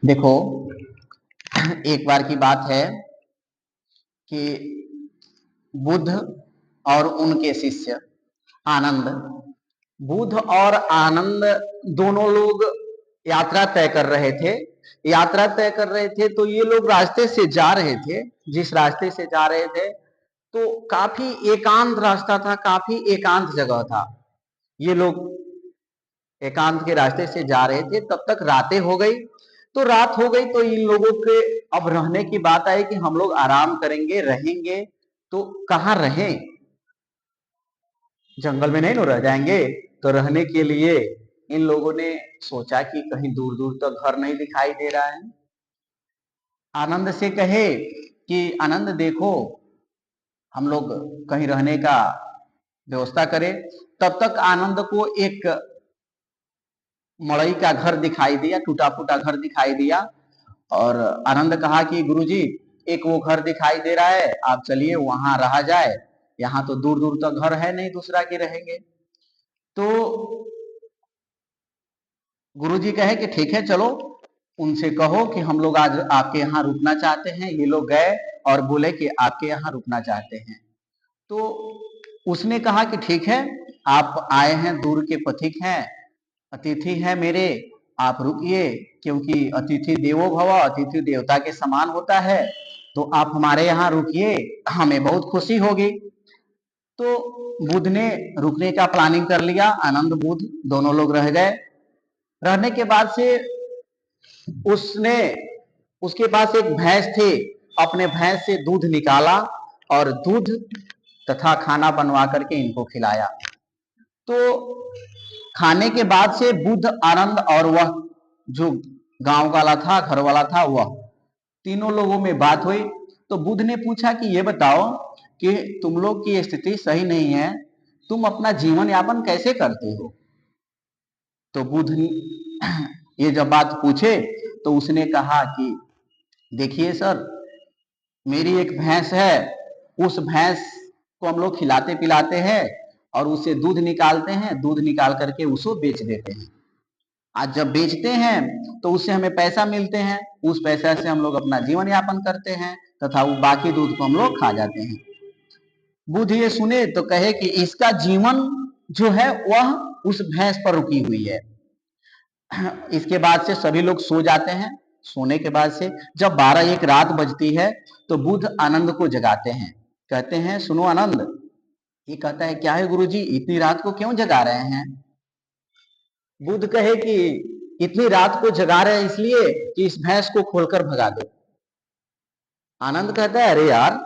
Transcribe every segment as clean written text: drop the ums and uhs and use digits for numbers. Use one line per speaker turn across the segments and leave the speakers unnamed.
देखो, एक बार की बात है कि बुद्ध और उनके शिष्य आनंद, बुद्ध और आनंद दोनों लोग यात्रा तय कर रहे थे। यात्रा तय कर रहे थे तो ये लोग रास्ते से जा रहे थे। जिस रास्ते से जा रहे थे तो काफी एकांत रास्ता था, काफी एकांत जगह था। ये लोग एकांत के रास्ते से जा रहे थे, तब तक रातें हो गई। तो रात हो गई तो इन लोगों के अब रहने की बात आई कि हम लोग आराम करेंगे, रहेंगे। तो कहाँ रहें? जंगल में नहीं रह जाएंगे। तो रहने के लिए इन लोगों ने सोचा कि कहीं दूर दूर तक घर नहीं दिखाई दे रहा है। आनंद से कहे कि आनंद देखो, हम लोग कहीं रहने का व्यवस्था करें। तब तक आनंद को एक मड़ई का घर दिखाई दिया, टूटा फूटा घर दिखाई दिया। और आनंद कहा कि गुरुजी, एक वो घर दिखाई दे रहा है, आप चलिए वहां रहा जाए। यहाँ तो दूर दूर तक घर है नहीं, दूसरा के रहेंगे। तो गुरुजी कहे कि ठीक है, चलो उनसे कहो कि हम लोग आज आपके यहाँ रुकना चाहते हैं। ये लोग गए और बोले कि आपके यहाँ रुकना चाहते हैं। तो उसने कहा कि ठीक है, आप आए हैं, दूर के पथिक हैं, अतिथि हैं मेरे, आप रुकिए। क्योंकि अतिथि देवो भव, अतिथि देवता के समान होता है। तो आप हमारे यहाँ रुकिए, हमें बहुत खुशी होगी। तो बुद्ध ने रुकने का प्लानिंग कर लिया। आनंद बुद्ध दोनों लोग रह गए। रहने के बाद से उसने उसके पास एक भैंस थी। अपने भैंस से दूध निकाला और दूध तथा खाना बनवा करके इनको खिलाया। तो खाने के बाद से बुद्ध, आनंद और वह जो गांव वाला था, घर वाला था, वह तीनों लोगों में बात हुई। तो बुद्ध ने पूछा कि ये बताओ कि तुम लोग की स्थिति सही नहीं है, तुम अपना जीवन यापन कैसे करते हो? तो बुद्ध ये जब बात पूछे तो उसने कहा कि देखिए सर, मेरी एक भैंस है। उस भैंस को हम लोग खिलाते पिलाते हैं और उसे दूध निकालते हैं, दूध निकाल करके उसको बेच देते हैं। आज जब बेचते हैं तो उससे हमें पैसा मिलते हैं। उस पैसा से हम लोग अपना जीवन यापन करते हैं तथा वो बाकी दूध को हम लोग खा जाते हैं। बुद्ध ये सुने तो कहे कि इसका जीवन जो है वह उस भैंस पर रुकी हुई है। इसके बाद से सभी लोग सो जाते हैं। सोने के बाद से जब 12-1 रात बजती है तो बुद्ध आनंद को जगाते हैं। कहते हैं, सुनो आनंद। ये कहता है, क्या है गुरुजी, इतनी रात को क्यों जगा रहे हैं? बुद्ध कहे कि इतनी रात को जगा रहे हैं इसलिए कि इस भैंस को खोलकर भगा दो। आनंद कहता है, अरे यार,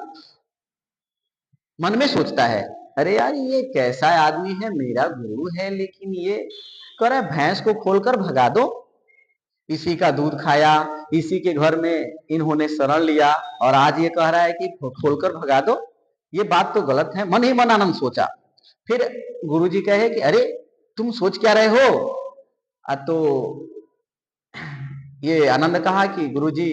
मन में सोचता है, अरे यार ये कैसा आदमी है, मेरा गुरु है, लेकिन ये कह रहा है भैंस को खोलकर भगा दो। इसी का दूध खाया, इसी के घर में इन्होंने शरण लिया और आज ये कह रहा है कि खोलकर भगा दो। ये बात तो गलत है। मन ही मन आनंद सोचा। फिर गुरुजी कहे कि अरे तुम सोच क्या रहे हो? तो ये आनंद कहा कि गुरुजी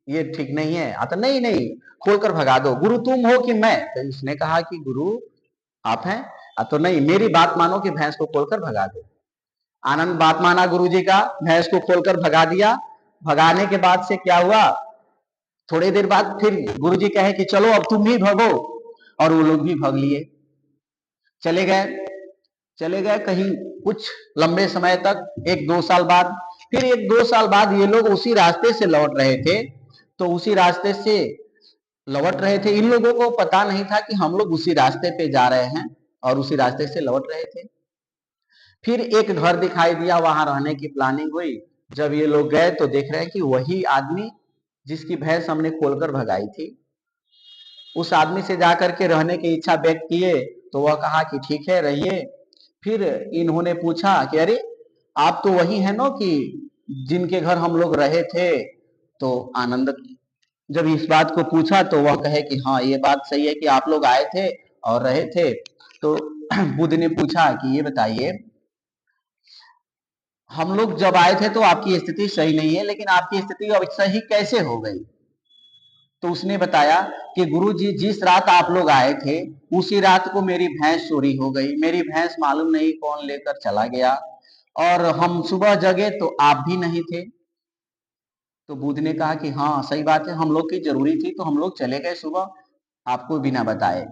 ये ठीक नहीं है। तो नहीं नहीं, खोलकर भगा दो। गुरु तुम हो कि मैं? तो उसने कहा कि गुरु आप हैं। तो नहीं, मेरी बात मानो कि भैंस को खोलकर भगा दो। आनंद बात माना गुरुजी का, भैंस को खोलकर भगा दिया। भगाने के बाद से क्या हुआ, थोड़ी देर बाद फिर गुरुजी कहे कि चलो अब तुम भी भगो। और वो लोग भी भग लिए, चले गए। चले गए कहीं कुछ लंबे समय तक, 1-2 साल बाद। फिर 1-2 साल बाद ये लोग उसी रास्ते से लौट रहे थे। तो उसी रास्ते से लौट रहे थे, इन लोगों को पता नहीं था कि हम लोग उसी रास्ते पे जा रहे हैं और उसी रास्ते से लौट रहे थे। फिर एक घर दिखाई दिया, वहां रहने की प्लानिंग हुई। जब ये लोग गए तो देख रहे हैं कि वही आदमी जिसकी भैंस हमने खोलकर भगाई थी, उस आदमी से जाकर के रहने की इच्छा व्यक्त किए तो वह कहा कि ठीक है, रहिए। फिर इन्होंने पूछा कि अरे आप तो वही है ना कि जिनके घर हम लोग रहे थे? तो आनंद जब इस बात को पूछा तो वह कहे कि हाँ, ये बात सही है कि आप लोग आए थे और रहे थे। तो बुद्ध ने पूछा कि ये बताइए, हम लोग जब आए थे तो आपकी स्थिति सही नहीं है, लेकिन आपकी स्थिति अब सही कैसे हो गई? तो उसने बताया कि गुरुजी, जिस रात आप लोग आए थे उसी रात को मेरी भैंस चोरी हो गई। मेरी भैंस मालूम नहीं कौन लेकर चला गया और हम सुबह जगे तो आप भी नहीं थे। तो बुद्ध ने कहा कि हाँ सही बात है, हम लोग की जरूरी थी तो हम लोग चले गए सुबह आपको बिना बताए।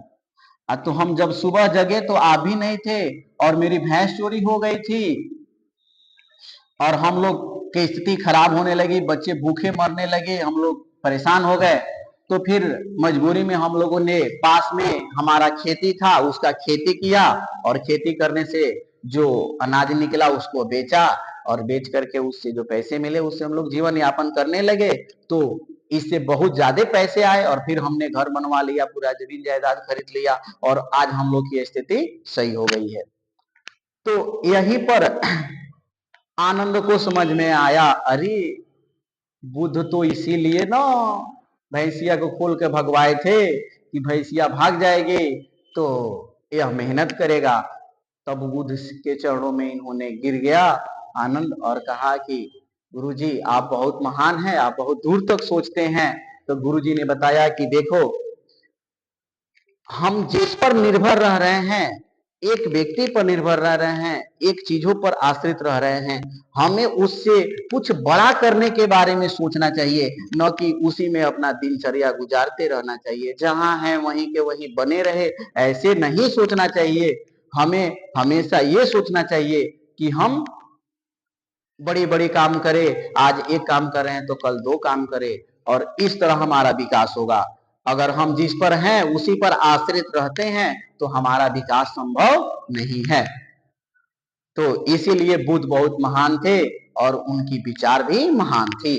तो हम जब सुबह जगे तो आप भी नहीं थे और मेरी भैंस चोरी हो गई थी और हम लोग की स्थिति खराब होने लगी, बच्चे भूखे मरने लगे, हम लोग परेशान हो गए। तो फिर मजबूरी में हम लोगों ने पास में हमारा खेती था उसका खेती किया और खेती करने से जो अनाज निकला उसको बेचा और बेच करके उससे जो पैसे मिले उससे हम लोग जीवन यापन करने लगे। तो इससे बहुत ज्यादा पैसे आए और फिर हमने घर बनवा लिया, पूरा जमीन जायदाद खरीद लिया और आज हम लोग की स्थिति सही हो गई है। तो यहीं पर आनंद को समझ में आया, अरे बुद्ध तो इसीलिए ना भैंसिया को खोल के भगवाए थे कि भैंसिया भाग जाएगी तो यह मेहनत करेगा। तब बुद्ध के चरणों में इन्होंने गिर गया आनंद और कहा कि गुरुजी आप बहुत महान हैं, आप बहुत दूर तक सोचते हैं। तो गुरुजी ने बताया कि देखो, हम जिस पर निर्भर रह रहे हैं, एक व्यक्ति पर निर्भर रह रहे हैं, एक चीजों पर आश्रित रह रहे हैं, हमें उससे कुछ बड़ा करने के बारे में सोचना चाहिए, न कि उसी में अपना दिनचर्या गुजारते रहना चाहिए। जहां है वहीं के वहीं बने रहे, ऐसे नहीं सोचना चाहिए। हमें हमेशा ये सोचना चाहिए कि हम बड़ी बड़ी काम करें, आज एक काम कर रहे हैं तो कल दो काम करें और इस तरह हमारा विकास होगा। अगर हम जिस पर हैं उसी पर आश्रित रहते हैं तो हमारा विकास संभव नहीं है। तो इसीलिए बुद्ध बहुत महान थे और उनकी विचार भी महान थी।